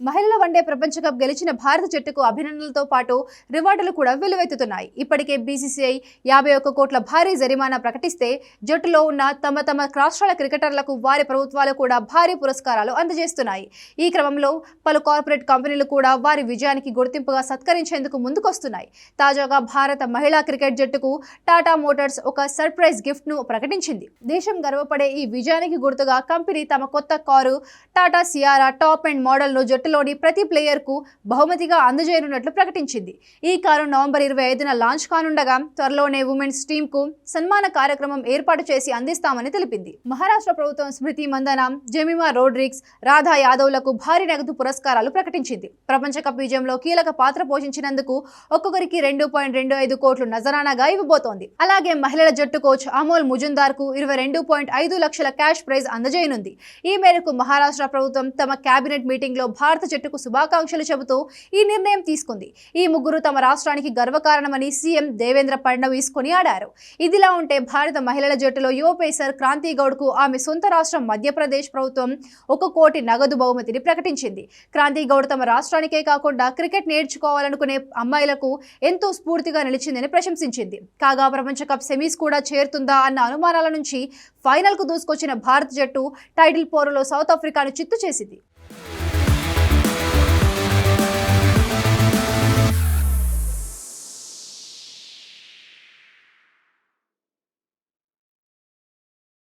మహిళల వన్డే ప్రపంచ కప్ గెలిచిన భారత జట్టుకు అభినందనలతో పాటు రివార్డులు కూడా వెల్లువెత్తుతున్నాయి. ఇప్పటికే బీసీసీఐ 51 కోట్ల భారీ జరిమానా ప్రకటిస్తే జట్టులో ఉన్న తమ రాష్ట్రాల క్రికెటర్లకు వారి ప్రభుత్వాలు కూడా భారీ పురస్కారాలు అందజేస్తున్నాయి. ఈ క్రమంలో పలు కార్పొరేట్ కంపెనీలు కూడా వారి విజయానికి గుర్తింపుగా సత్కరించేందుకు ముందుకొస్తున్నాయి. తాజాగా భారత మహిళా క్రికెట్ జట్టుకు టాటా మోటార్స్ ఒక సర్ప్రైజ్ గిఫ్ట్ ను ప్రకటించింది. దేశం గర్వపడే ఈ విజయానికి గుర్తుగా కంపెనీ తమ కొత్త car Tata Sierra top and model ను జట్టులోని ప్రతి ప్లేయర్ కు బహుమతిగా అందజేయనున్నట్లు ప్రకటించింది. ఈ కారు నవంబర్ 25న లాంచ్ కానుండగా త్వరలోనే ఉమెన్స్ టీమ్ కు సన్మాన కార్యక్రమం ఏర్పాటు చేసి అందిస్తామని తెలిపింది. మహారాష్ట్ర ప్రభుత్వం స్మృతి మందన, జెమిమా రోడ్రిగ్స్, రాధా యాదవ్లకు భారీ నగదు పురస్కారాలు ప్రకటించింది. ప్రపంచ కప్ విజయంలో కీలక పాత్ర పోషించినందుకు ఒక్కొక్కరికి 2.25 కోట్లు నజరానాగా ఇవ్వబోతోంది. అలాగే మహిళల జట్టు కోచ్ అమోల్ ముజుందార్ కు 22.5 లక్షల క్యాష్ ప్రైజ్ అందజేయనుంది. ఈ మేరకు మహారాష్ట్ర ప్రభుత్వం తమ కేబినెట్ మీటింగ్ లో భారత జట్టుకు శుభాకాంక్షలు చెబుతూ ఈ నిర్ణయం తీసుకుంది. ఈ ముగ్గురు తమ రాష్ట్రానికి గర్వకారణమని సీఎం దేవేంద్ర ఫడ్నవీస్ కొనియాడారు. ఇదిలా ఉంటే భారత మహిళల జట్టులో యువ పేసర్ క్రాంతి గౌడ్ కు ఆమె సొంత రాష్ట్రం మధ్యప్రదేశ్ ప్రభుత్వం 1 కోటి నగదు బహుమతిని ప్రకటించింది. క్రాంతి గౌడ్ తమ రాష్ట్రానికే కాకుండా క్రికెట్ నేర్చుకోవాలనుకునే అమ్మాయిలకు ఎంతో స్ఫూర్తిగా నిలిచిందని ప్రశంసించింది. కాగా ప్రపంచ కప్ సెమీస్ కూడా చేరుతుందా అన్న అనుమానాల నుంచి ఫైనల్ కు దూసుకొచ్చిన భారత జట్టు టైటిల్ పోరులో సౌత్ ఆఫ్రికాను చిత్తు చేసింది.